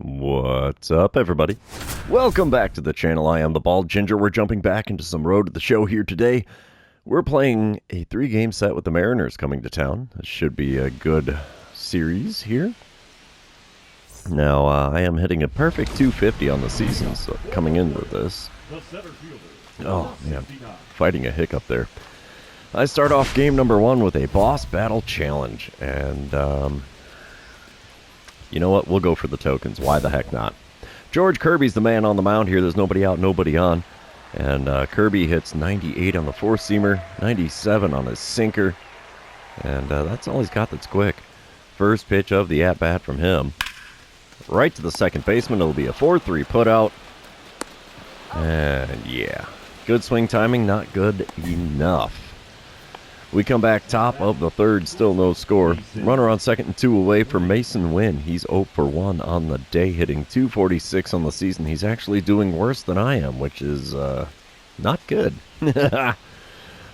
What's up, everybody? Welcome back to the channel. I am the Bald Ginger. We're jumping back into some Road to the Show here today. We're playing a 3-game set with the Mariners coming to town. This should be a good series here. Now, I am hitting a perfect 250 on the season, so coming into this. Oh, man, fighting a hiccup there. I start off game number 1 with a boss battle challenge, and you know what? We'll go for the tokens. Why the heck not? George Kirby's the man on the mound here. There's nobody out, nobody on. And Kirby hits 98 on the four-seamer, 97 on his sinker. And that's all he's got that's quick. First pitch of the at-bat from him. Right to the second baseman. It'll be a 4-3 putout. And yeah, good swing timing, not good enough. We come back top of the third, still no score. Runner on second and 2 away for Mason Wynn. He's 0 for 1 on the day, hitting 246 on the season. He's actually doing worse than I am, which is not good.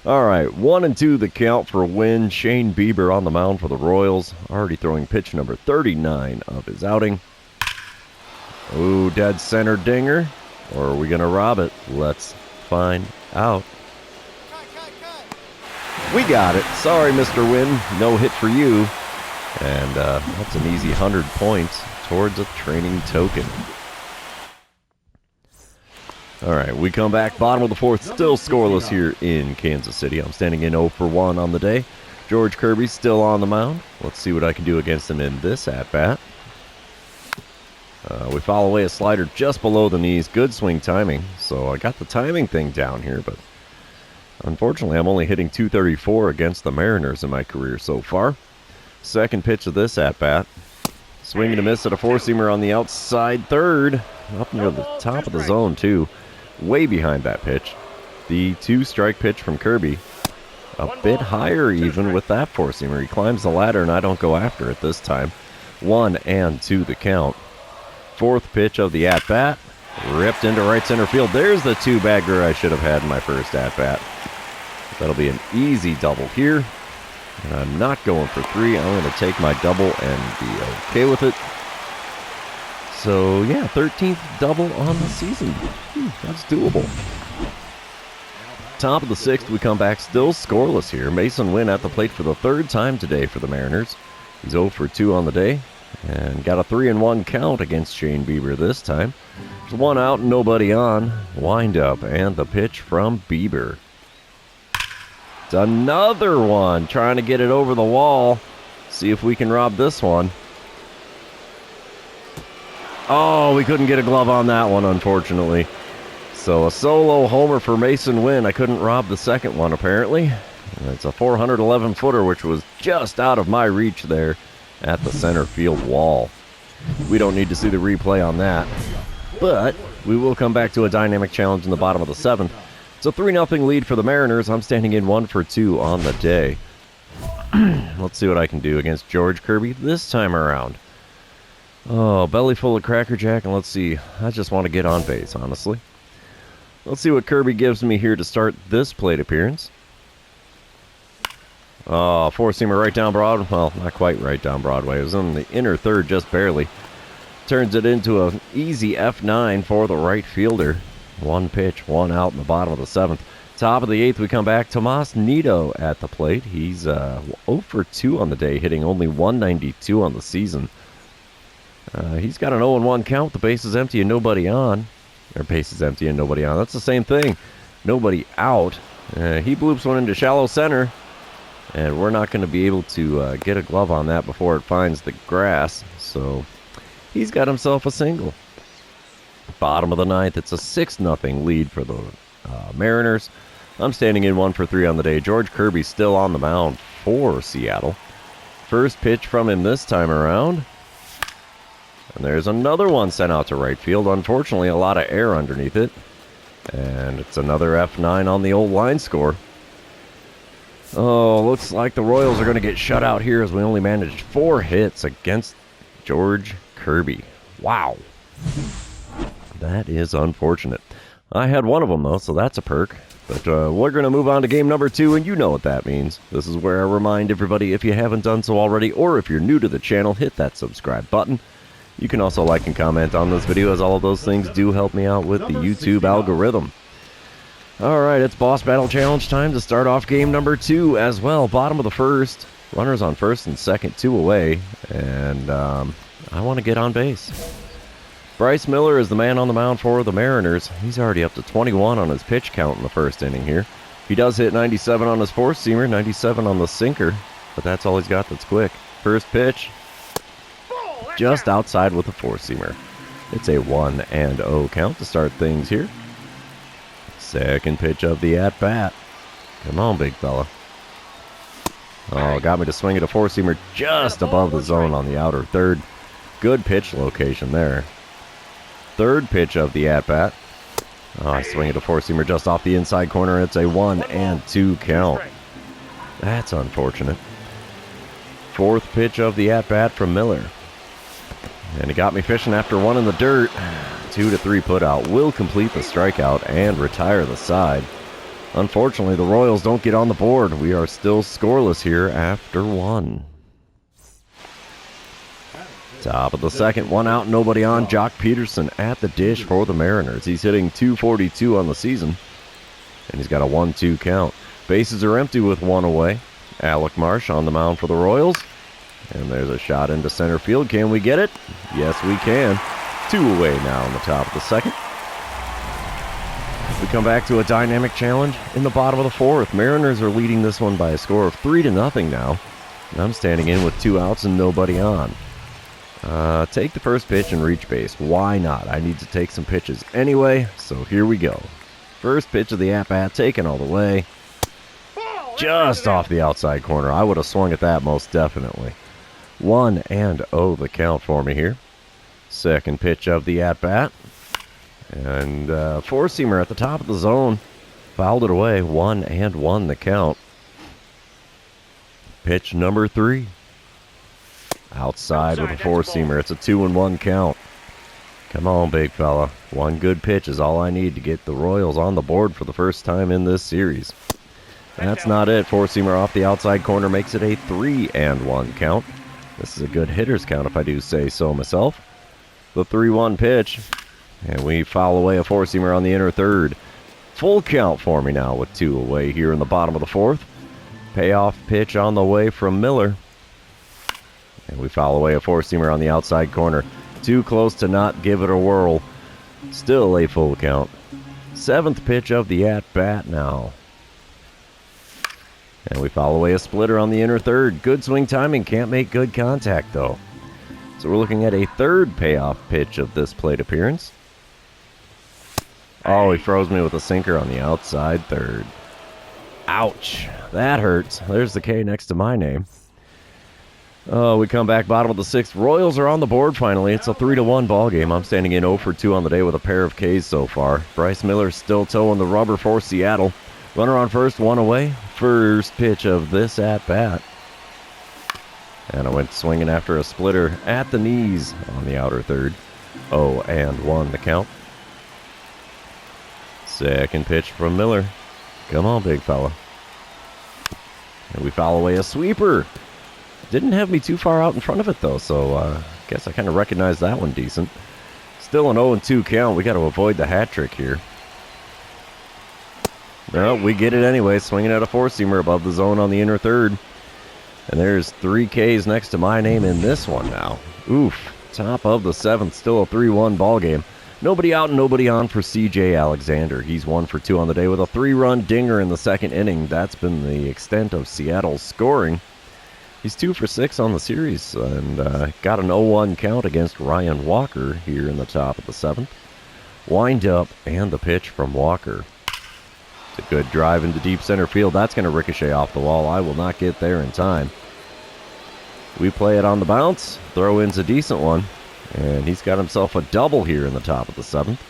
All right, 1 and 2 the count for Wynn. Shane Bieber on the mound for the Royals. Already throwing pitch number 39 of his outing. Ooh, dead center dinger. Or are we going to rob it? Let's find out. We got it. Sorry, Mr. Wynn. No hit for you. And that's an easy 100 points towards a training token. All right, we come back. Bottom of the fourth, still scoreless here in Kansas City. I'm standing in 0 for 1 on the day. George Kirby's still on the mound. Let's see what I can do against him in this at-bat. We foul away a slider just below the knees. Good swing timing. So I got the timing thing down here, but unfortunately, I'm only hitting 234 against the Mariners in my career so far. Second pitch of this at-bat. Swing and a miss at a four-seamer on the outside third. Up near the top of the zone, too. Way behind that pitch. The 2-strike pitch from Kirby. A bit higher even with that four-seamer. He climbs the ladder, and I don't go after it this time. 1 and 2 the count. Fourth pitch of the at-bat. Ripped into right center field. There's the 2-bagger I should have had in my first at-bat. That'll be an easy double here. And I'm not going for 3. I'm going to take my double and be okay with it. So, yeah, 13th double on the season. That's doable. Top of the 6th, we come back still scoreless here. Mason Wynn at the plate for the 3rd time today for the Mariners. He's 0 for 2 on the day. And got a 3-1 count against Shane Bieber this time. There's 1 out, nobody on. Wind up, and the pitch from Bieber. It's another one, trying to get it over the wall. See if we can rob this one. Oh, we couldn't get a glove on that one, unfortunately. So a solo homer for Mason Wynn. I couldn't rob the second one, apparently. It's a 411-footer, which was just out of my reach there at the center field wall. We don't need to see the replay on that. But we will come back to a dynamic challenge in the bottom of the 7th. It's a 3-0 lead for the Mariners. I'm standing in 1 for 2 on the day. Let's see what I can do against George Kirby this time around. Oh, belly full of Cracker Jack, and let's see. I just want to get on base, honestly. Let's see what Kirby gives me here to start this plate appearance. Oh, four-seamer right down Broadway. Well, not quite right down Broadway. It was in the inner third just barely. Turns it into an easy F9 for the right fielder. 1 pitch, 1 out in the bottom of the 7th. Top of the 8th, we come back. Tomas Nido at the plate. He's 0 for 2 on the day, hitting only 192 on the season. He's got an 0-1 count. The base is empty and nobody on. Or base is empty and nobody on. That's the same thing. Nobody out. He bloops one into shallow center. And we're not going to be able to get a glove on that before it finds the grass. So he's got himself a single. Bottom of the 9th, it's a 6-0 lead for the Mariners. I'm standing in 1 for 3 on the day. George Kirby's still on the mound for Seattle. First pitch from him this time around. And there's another one sent out to right field. Unfortunately, a lot of air underneath it. And it's another F9 on the old line score. Oh, looks like the Royals are going to get shut out here as we only managed 4 hits against George Kirby. Wow. That is unfortunate. I had one of them, though, so that's a perk. But we're going to move on to game number 2, and you know what that means. This is where I remind everybody, if you haven't done so already, or if you're new to the channel, hit that subscribe button. You can also like and comment on this video, as all of those things do help me out with the YouTube algorithm. Alright, it's Boss Battle Challenge time to start off game number 2 as well. Bottom of the first. Runners on first and second, 2 away. And I want to get on base. Bryce Miller is the man on the mound for the Mariners. He's already up to 21 on his pitch count in the first inning here. He does hit 97 on his four-seamer, 97 on the sinker, but that's all he's got that's quick. First pitch, just outside with a four-seamer. It's a 1-0 count to start things here. Second pitch of the at-bat. Come on, big fella. Oh, got me to swing at a four-seamer just above the zone on the outer third. Good pitch location there. Third pitch of the at-bat. Oh, I swing at a four-seamer just off the inside corner. It's a 1-2 count. That's unfortunate. Fourth pitch of the at-bat from Miller. And he got me fishing after one in the dirt. 2-3 put out will complete the strikeout and retire the side. Unfortunately, the Royals don't get on the board. We are still scoreless here after one. Top of the second, 1 out, nobody on. Jock Peterson at the dish for the Mariners. He's hitting .242 on the season, and he's got a 1-2 count. Bases are empty with 1 away. Alec Marsh on the mound for the Royals, and there's a shot into center field. Can we get it? Yes, we can. 2 away now in the top of the second. We come back to a dynamic challenge in the bottom of the fourth. Mariners are leading this one by a score of 3-0 now, and I'm standing in with 2 outs and nobody on. Take the first pitch and reach base. Why not? I need to take some pitches anyway, so here we go. First pitch of the at-bat, taken all the way. Just off the outside corner. I would have swung at that most definitely. 1-0 the count for me here. Second pitch of the at-bat. And four-seamer at the top of the zone. Fouled it away. 1-1 the count. Pitch number 3. Outside with a four-seamer. It's a 2-1 count. Come on, big fella. One good pitch is all I need to get the Royals on the board for the first time in this series. That's not it. Four-seamer off the outside corner makes it a 3-1 count. This is a good hitter's count if I do say so myself. The 3-1 pitch. And we foul away a four-seamer on the inner third. Full count for me now with 2 away here in the bottom of the fourth. Payoff pitch on the way from Miller. And we foul away a four-seamer on the outside corner. Too close to not give it a whirl. Still a full count. Seventh pitch of the at-bat now. And we foul away a splitter on the inner third. Good swing timing. Can't make good contact, though. So we're looking at a third payoff pitch of this plate appearance. Oh, he froze me with a sinker on the outside third. Ouch. That hurts. There's the K next to my name. Oh, we come back bottom of the sixth. Royals are on the board finally. It's a 3-1 ball game. I'm standing in 0 for 2 on the day with a pair of Ks so far. Bryce Miller still towing the rubber for Seattle. Runner on first, 1 away. First pitch of this at-bat. And I went swinging after a splitter at the knees on the outer third. 0-1 the count. Second pitch from Miller. Come on, big fella. And we foul away a sweeper. Didn't have me too far out in front of it, though, so guess I kind of recognized that one decent. Still an 0-2 count. We got to avoid the hat trick here. No, we get it anyway. Swinging at a four-seamer above the zone on the inner third. And there's 3 Ks next to my name in this one now. Oof. Top of the seventh. Still a 3-1 ball game. Nobody out and nobody on for C.J. Alexander. He's 1 for 2 on the day with a 3-run dinger in the second inning. That's been the extent of Seattle's scoring. He's 2 for 6 on the series and got an 0-1 count against Ryan Walker here in the top of the seventh. Wind up and the pitch from Walker. It's a good drive into deep center field. That's going to ricochet off the wall. I will not get there in time. We play it on the bounce. Throw in's a decent one. And he's got himself a double here in the top of the seventh.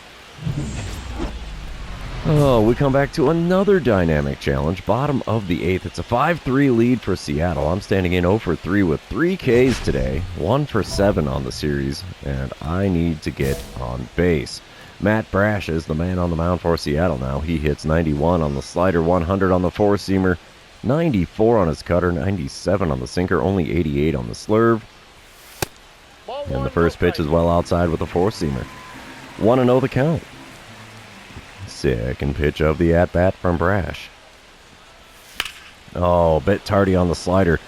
Oh, we come back to another dynamic challenge. Bottom of the eighth. It's a 5-3 lead for Seattle. I'm standing in 0 for 3 with 3 Ks today. 1 for 7 on the series. And I need to get on base. Matt Brash is the man on the mound for Seattle now. He hits 91 on the slider, 100 on the four-seamer, 94 on his cutter, 97 on the sinker, only 88 on the slurve. And the first pitch is well outside with a four-seamer. 1-0 the count. Second pitch of the at-bat from Brash. Oh, a bit tardy on the slider.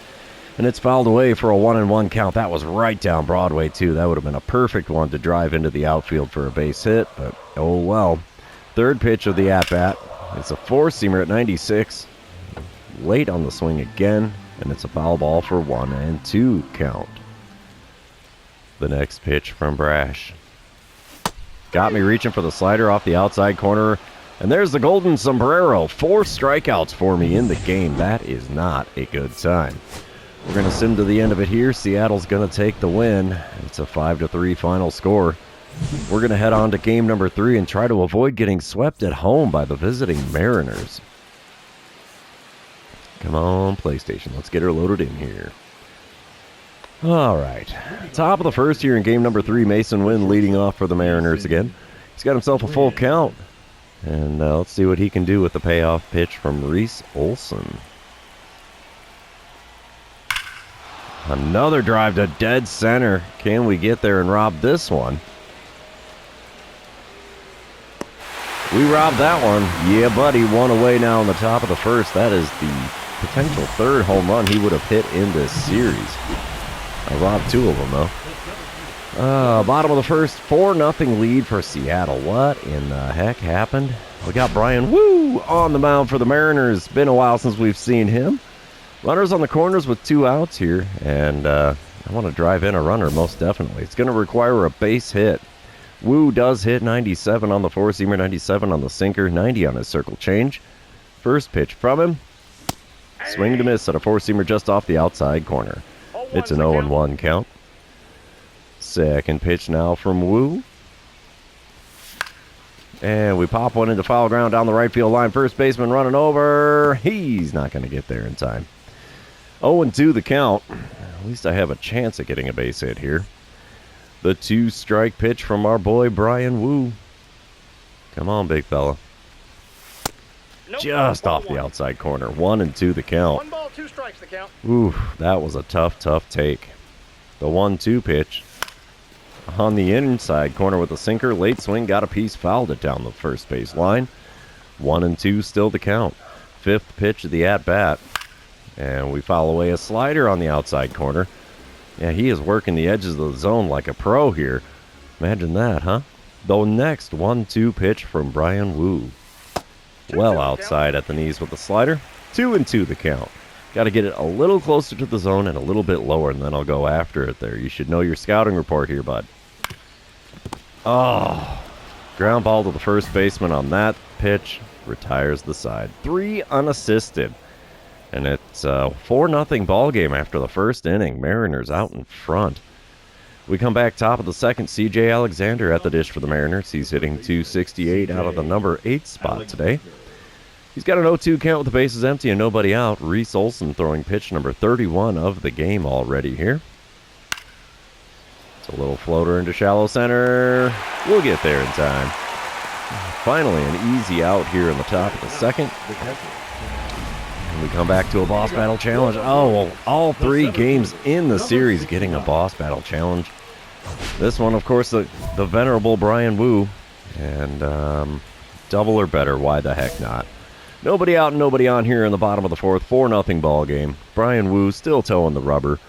And it's fouled away for a 1-1 count. That was right down Broadway, too. That would have been a perfect one to drive into the outfield for a base hit, but oh well. Third pitch of the at-bat. It's a four-seamer at 96. Late on the swing again, and it's a foul ball for 1-2 count. The next pitch from Brash. Got me reaching for the slider off the outside corner. And there's the golden sombrero. 4 strikeouts for me in the game. That is not a good sign. We're going to sim to the end of it here. Seattle's going to take the win. It's a 5-3 final score. We're going to head on to game number 3 and try to avoid getting swept at home by the visiting Mariners. Come on, PlayStation. Let's get her loaded in here. All right. Top of the first here in game number 3. Mason Wynn leading off for the Mariners again. He's got himself a full count. And let's see what he can do with the payoff pitch from Reese Olson. Another drive to dead center. Can we get there and rob this one? We robbed that one. Yeah, buddy. 1 away now in the top of the first. That is the potential 3rd home run he would have hit in this series. I robbed 2 of them, though. Bottom of the first, 4-0 lead for Seattle. What in the heck happened? We got Brian Woo on the mound for the Mariners. Been a while since we've seen him. Runners on the corners with 2 outs here, and I want to drive in a runner most definitely. It's going to require a base hit. Woo does hit 97 on the four-seamer, 97 on the sinker, 90 on his circle change. First pitch from him. Swing to miss at a four-seamer just off the outside corner. It's an 0-1 count. Second pitch now from Woo. And we pop one into foul ground down the right field line. First baseman running over. He's not going to get there in time. 0-2 the count. At least I have a chance at getting a base hit here. The 2-strike pitch from our boy Brian Woo. Come on, big fella. Just off the outside corner. 1-2 the count. 1 ball, 2 strikes the count. Ooh, that was a tough take. The 1-2 pitch. On the inside corner with a sinker. Late swing, got a piece, fouled it down the first base line. 1-2 still to count. 5th pitch of the at-bat. And we foul away a slider on the outside corner. Yeah, he is working the edges of the zone like a pro here. Imagine that, huh? The next 1-2 pitch from Brian Woo. Well outside at the knees with the slider. 2-2 the count. Got to get it a little closer to the zone and a little bit lower, and then I'll go after it there. You should know your scouting report here, bud. Oh, ground ball to the first baseman on that pitch. Retires the side. 3 unassisted. And it's a 4-0 ball game after the first inning. Mariners out in front. We come back top of the second. C.J. Alexander at the dish for the Mariners. He's hitting .268 out of the number 8 spot today. He's got an 0-2 count with the bases empty and nobody out. Reese Olson throwing pitch number 31 of the game already here. It's a little floater into shallow center. We'll get there in time. Finally, an easy out here in the top of the second. And we come back to a boss battle challenge. Oh, well, all 3 games in the series getting a boss battle challenge. This one, of course, the venerable Brian Woo. And double or better, why the heck not? Nobody out and nobody on here in the bottom of the fourth. 4-0 ball game. Brian Woo still towing the rubber.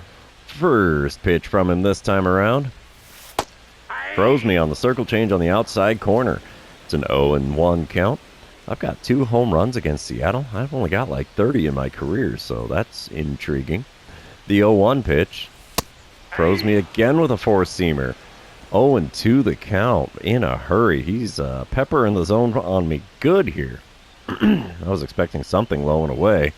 First pitch from him this time around. Throws me on the circle change on the outside corner. It's an 0-1 count. I've got 2 home runs against Seattle. I've only got like 30 in my career, so that's intriguing. The 0-1 pitch. Throws me again with a four-seamer. 0-2 the count. In a hurry. He's peppering the zone on me good here. I was expecting something low and away.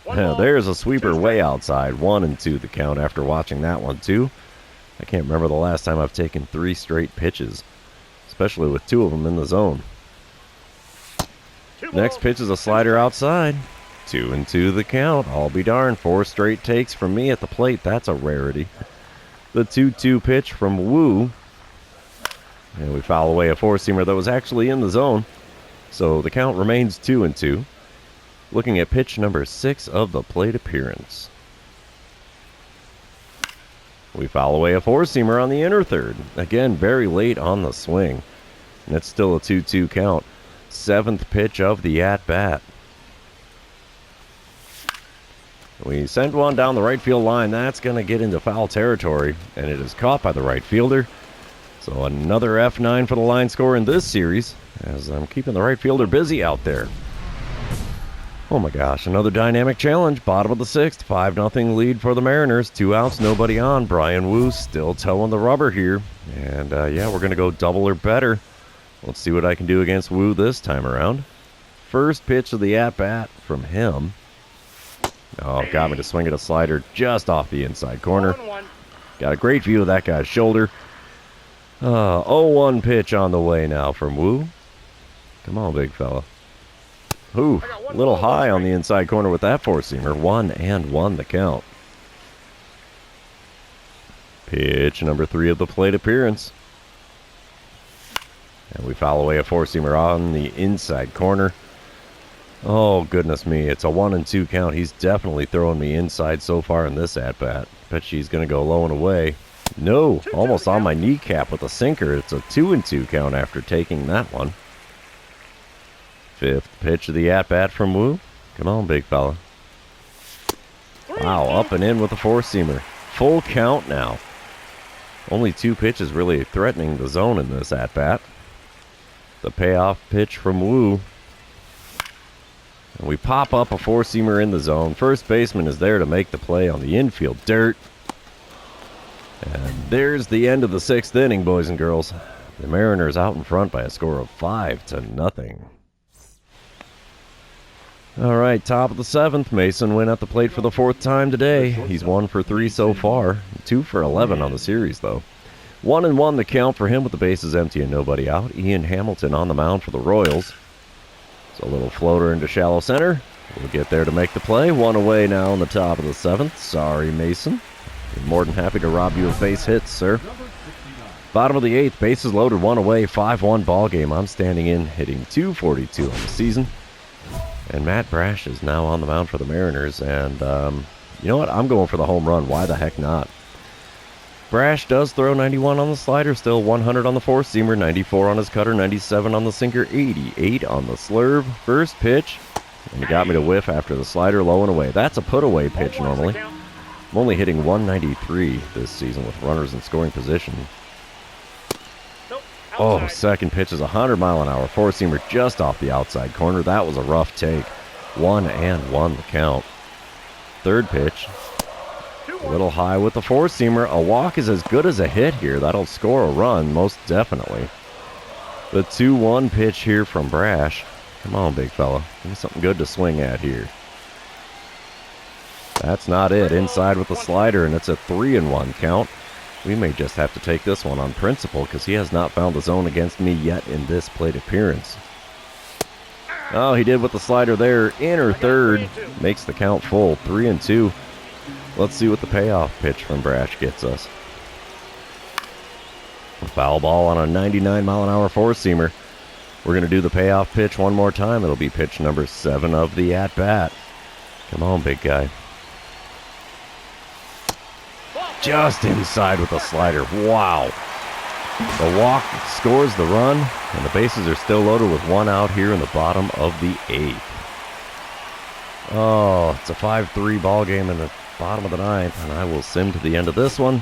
There's a sweeper way outside. 1-2 the count after watching that one too. I can't remember the last time I've taken 3 straight pitches, especially with 2 of them in the zone. Next pitch is a slider outside. 2-2 the count. I'll be darned. 4 straight takes from me at the plate. That's a rarity. The 2-2 pitch from Woo. And we foul away a four-seamer that was actually in the zone. So the count remains 2-2. Looking at pitch number 6 of the plate appearance. We foul away a four-seamer on the inner third. Again, very late on the swing. And it's still a 2-2 count. 7th pitch of the at-bat. We send one down the right field line. That's going to get into foul territory, and it is caught by the right fielder. So another F9 for the line score in this series, as I'm keeping the right fielder busy out there. Oh my gosh, another dynamic challenge. Bottom of the 6th, 5-0 lead for the Mariners. 2 outs, nobody on. Brian Wu still towing the rubber here. And yeah, we're going to go double or better. Let's see what I can do against Wu this time around. First pitch of the at-bat from him. Oh, got me to swing at a slider just off the inside corner. Got a great view of that guy's shoulder. 0-1 pitch on the way now from Wu. Come on, big fella. Ooh, a little high on the inside corner with that four-seamer. 1-1 the count. Pitch number 3 of the plate appearance. And we foul away a four-seamer on the inside corner. Oh, goodness me. It's a 1-2 count. He's definitely throwing me inside so far in this at-bat. Bet she's going to go low and away. No, almost on my kneecap with a sinker. It's a 2-2 count after taking that one. 5th pitch of the at-bat from Wu. Come on, big fella. Wow, up and in with a four-seamer. Full count now. Only 2 pitches really threatening the zone in this at-bat. The payoff pitch from Wu. And we pop up a four-seamer in the zone. First baseman is there to make the play on the infield dirt. And there's the end of the 6th inning, boys and girls. The Mariners out in front by a score of 5-0. All right, top of the 7th. Mason went at the plate for the 4th time today. He's 1 for 3 so far. 2 for 11 on the series, though. 1-1 the count for him with the bases empty and nobody out. Ian Hamilton on the mound for the Royals. So a little floater into shallow center. We'll get there to make the play. 1 away now in the top of the 7th. Sorry, Mason. I'm more than happy to rob you of base hits, sir. Bottom of the 8th, bases loaded, 1 away, 5-1 ball game. I'm standing in, hitting .242 on the season. And Matt Brash is now on the mound for the Mariners. And you know what? I'm going for the home run. Why the heck not? Brash does throw 91 on the slider, still 100 on the four-seamer, 94 on his cutter, 97 on the sinker, 88 on the slurve. First pitch, and he got me to whiff after the slider, low and away. That's a put-away pitch normally. I'm only hitting 193 this season with runners in scoring position. Oh, second pitch is 100-mile-an-hour four-seamer just off the outside corner. That was a rough take. 1-1 the count. Third pitch. A little high with the four-seamer. A walk is as good as a hit here. That'll score a run, most definitely. The 2-1 pitch here from Brash. Come on, big fella. Give me something good to swing at here. That's not it. Inside with the slider, and it's a 3-1 count. We may just have to take this one on principle because he has not found the zone against me yet in this plate appearance. Oh, he did with the slider there. Inner third. Makes the count full. 3-2. Let's see what the payoff pitch from Brash gets us. A foul ball on a 99-mile-an-hour four-seamer. We're going to do the payoff pitch one more time. It'll be pitch number 7 of the at-bat. Come on, big guy. Just inside with the slider. Wow. The walk scores the run, and the bases are still loaded with 1 out here in the bottom of the 8th. Oh, it's a 5-3 ball game in the bottom of the 9th, and I will sim to the end of this one.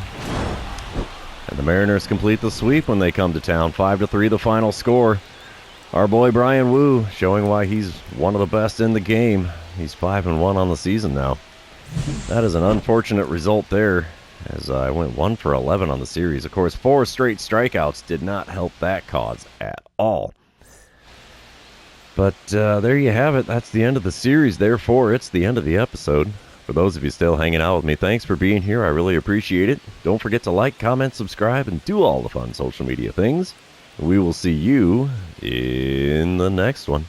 And the Mariners complete the sweep when they come to town. 5-3 the final score. Our boy Brian Wu showing why he's one of the best in the game. He's 5-1 on the season now. That is an unfortunate result there, as I went 1 for 11 on the series. Of course, 4 straight strikeouts did not help that cause at all. But there you have it. That's the end of the series. Therefore, it's the end of the episode. For those of you still hanging out with me, thanks for being here. I really appreciate it. Don't forget to like, comment, subscribe, and do all the fun social media things. We will see you in the next one.